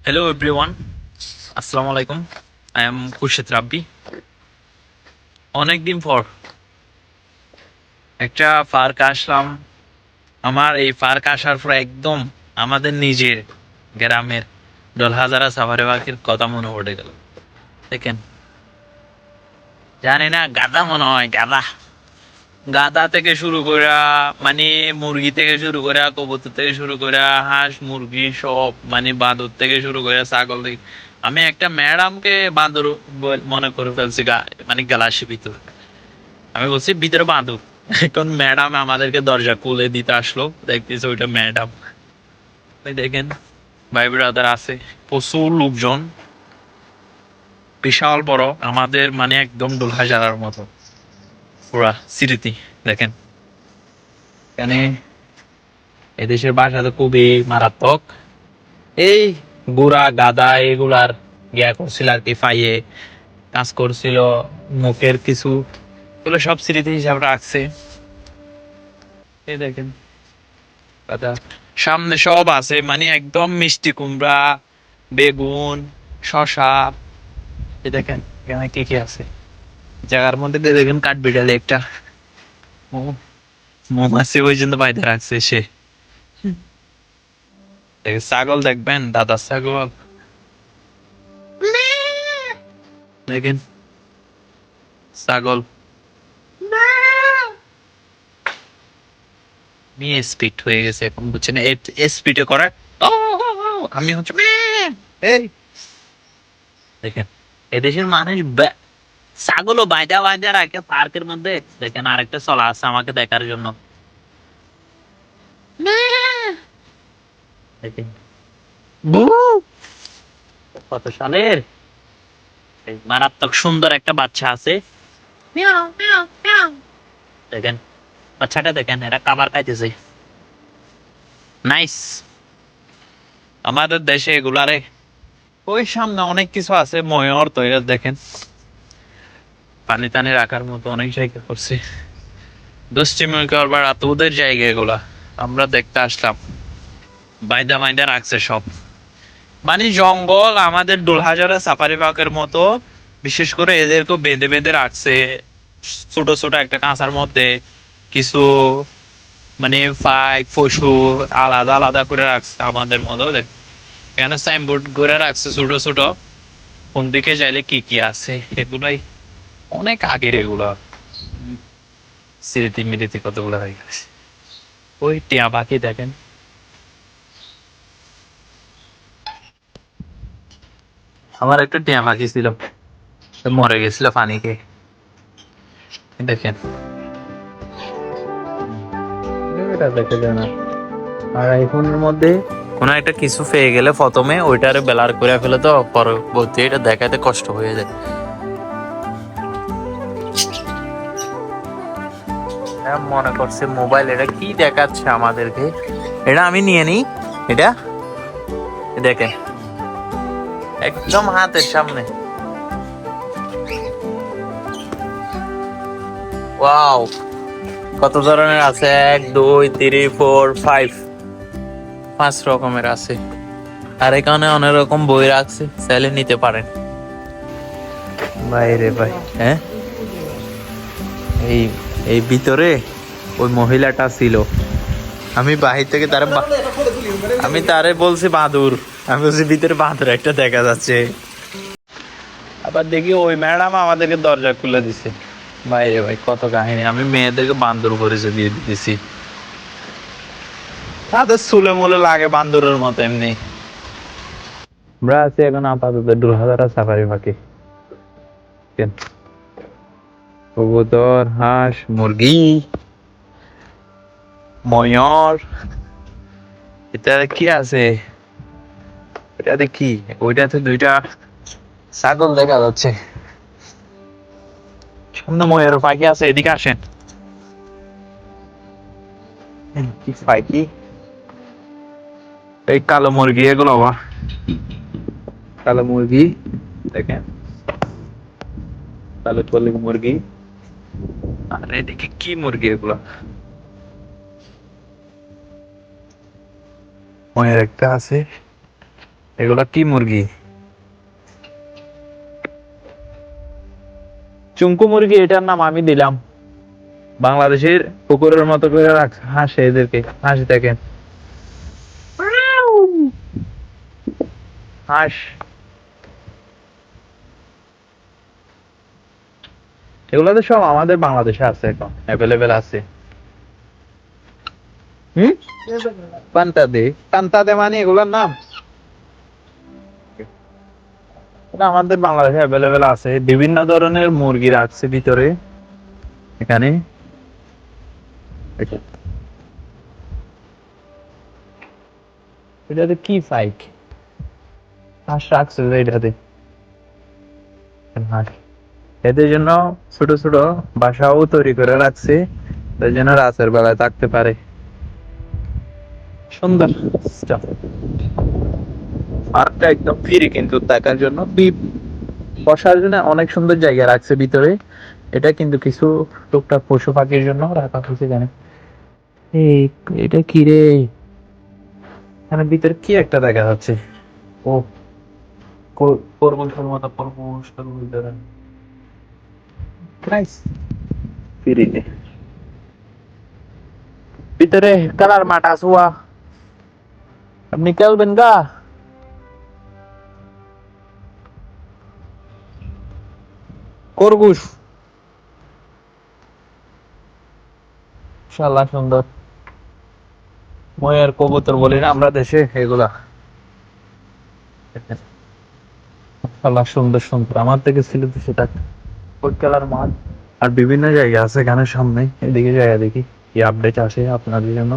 Hello everyone, আসসালামু আলাইকুম। I am Khurshed রাব্বি। অনেকদিন পর একটা পার্ক আসলাম। আমার এই পার্ক আসার পর একদম আমাদের নিজের গ্রামের ডলহাজারা সাফারি পার্কের কথা মনে পড়ে গেল। দেখেন, জানি না গাধা মনে হয় গাধা। গাধা থেকে শুরু করে মানে মুরগি থেকে শুরু করে কবুতর থেকে শুরু করে হাঁস মুরগি সব মানে বাঁদর থেকে শুরু করে ছাগল থেকে। আমি একটা ম্যাডামকে বাঁদর মনে করে ফেলছি মানে গ্যালাসি ভিতর। আমি বলছি ভিতরে বাঁদর। এখন ম্যাডাম আমাদেরকে দরজা খুলে দিতে আসলো, দেখতেছি ওইটা ম্যাডাম। দেখেন ভাই ব্রাদার আছে, প্রচুর লোকজন, বিশাল বড় আমাদের মানে একদম দোলহা জানার মতো পুরা স্মৃতি। দেখেন এখানে এদেশের ভাষা তো খুবই মারাত্মক। এই বুড়া গাদা এগুলার ইয়া করছিল আর কি, ফাইয়ে কাজ করছিল, মুখের কিছু এগুলো সব স্মৃতি হিসাবে রাখছে। এই দেখেন গাদা, সামনে সব আছে মানে একদম মিষ্টি কুমড়া, বেগুন, শশা। এই দেখেন এখানে কি কি আছে জায়গার মধ্যে। দেখেন কাঠ বিড়ালে একটা মৌমাছি পর্যন্ত বাইরে রাখছে সে। ছাগল দেখবেন, দাদা ছাগল দেখেন, ছাগল নিয়ে স্পিড হয়ে গেছে এখন, বুঝছেন? স্পিডে করে আমি হচ্ছে এই দেখেন এদেশের মানুষ ছাগলও বাইদা বাইদা রাখে পার্কের মধ্যে। দেখেন আরেকটা চলা আছে আমাকে দেখার জন্য। দেখেন বু, কত সালের এই মারাত্মক সুন্দর একটা বাচ্চা আছে। মিয়াও, মিয়াও, মিয়াও। দেখেন বাচ্চাটা, দেখেন এরা খাবার খাইতেছে। নাইস। আমাদের দেশে এগুলারে ওই সামনে অনেক কিছু আছে, ময়ূর তো এরা দেখেন পানি টানি রাখার মতো অনেক জায়গা করছে। দুষ্টিমি করবার এত ওদের জায়গা এগুলা, আমরা দেখতে আসলাম। বাইদা মাইদা রাখছে সব মানে জঙ্গল আমাদের ডোলহাজারা সাফারি পার্কের মতো। বিশেষ করে এদেরকে বেঁধে বেঁধে রাখছে ছোট ছোট একটা কাঁচার মধ্যে। কিছু মানে পশু আলাদা আলাদা করে রাখছে আমাদের মতো। এখানে সাইনবোর্ড করে রাখছে ছোট ছোট, কোন দিকে যাইলে কি কি আছে এগুলাই। অনেক আগের এগুলা স্মৃতি মিরিতি কতগুলো হয়ে গেছে। ওই টিয়া পাখি দেখেন, আমার একটা টিয়া পাখি ছিল, মরে গেছিল পানি খেয়ে। দেখেন এটা দেখে যায় না। আর আইফোনের মধ্যে কোনো একটা কিছু পেয়ে গেলে প্রথমে ওইটারে বেলার করে ফেলে, তো পরবর্তী এটা দেখাতে কষ্ট হয়ে যায়। মনে করছে মোবাইল এটা কি দেখাচ্ছে আমাদেরকে, এটা আমি নিয়ে নিই। এটা দেখেন একদম হাতের সামনে। ওয়াও, কত ধরনের আছে! 1 2 3 4 5, 5 রকমের আছে। আর এখানে অনেক রকম বই রাখছে, চাইলে নিতে পারেন। বাইরে ভাই, হ্যাঁ এই এই ভিতরে ওই মহিলাটা ছিল। আমি বাহির থেকে আমি তারে বলছি বাঁদর, আমি বলছি ভিতরে বাঁদর একটা দেখা যাচ্ছে। আবার দেখি ওই ম্যাডাম আমাদেরকে দরজা খুলে দিছে। বাইরে ভাই কত কাহিনী, আমি মেয়েদেরকে বান্দর পরিচয় দিয়ে দিতেছি। তাদের চুলে মুলে লাগে বান্দরের মতো এমনি। আমরা আছি এখন আপাতত ডুলহাজারা সাফারি পার্কে। কবুতর, হাঁস, মুরগি, ময়ূর। এটা কি আছে? এটাতে কি? ওইটাতে দুইটা ছাগল দেখা যাচ্ছে। সামনে ময়ূর পাখি আছে, এদিকে আসেন। কি পাখি? এই কালো মুরগি এগুলো আবার কালো মুরগি দেখেন, কালো কলি মুরগি। আর এদিকে কি মুরগি এগুলো? ময়ূর একটা আছে। এগুলা কি মুরগি? চুঙ্কু মুরগি, এটার নাম আমি দিলাম। বাংলাদেশের কুকুরের মতো করে হাসে, এদেরকে হাসি দেখেন, হাঁস। এগুলো তো সব আমাদের বাংলাদেশে আছে, এখন অ্যাভেলেবেল আছে। হুম, পান্তাদে, পান্তাদে মানে এগুলোর নাম? এটা আমাদের বাংলাদেশে অ্যাভেলেবেল আছে, বিভিন্ন ধরনের মুরগি রাখছে ভিতরে এখানে। এটাতে কি ফাইক হাঁস রাখছে যে এটাতে, হাঁস। এদের জন্য ছোট ছোট বাসাও তৈরি করে রাখছে, তাই জন্য রাতের বেলায় থাকতে পারে। সুন্দর stuff। পার্কটা একদম ফ্রি কিন্তু থাকার জন্য, বসার জন্য অনেক সুন্দর জায়গা রাখছে ভিতরে। এটা কিন্তু কিছু টুকটাক পশু পাখির জন্য রাখা হয়েছে জানেন। এই, এটা কি রে? এখানে ভিতরে কি একটা দেখা যাচ্ছে। ও, কর্মশালার মতো, কর্মশালার ভিতরে নাইস। ফ্রিতে ভিতরে খেলার মাঠ আসুয়া, আপনি খেলবেন গা? খরগোশ, শালা সুন্দর। ময়ের কবুতর বলি না আমরা দেশে, এগুলা শালা সুন্দর সুন্দর। আমার থেকে ছিল তো সেটা ফুট খেলার মাঠ। আর বিভিন্ন জায়গা আছে এখানে সামনে, এদিকে জায়গা দেখি কি আপডেট আসে আপনাদের জন্য।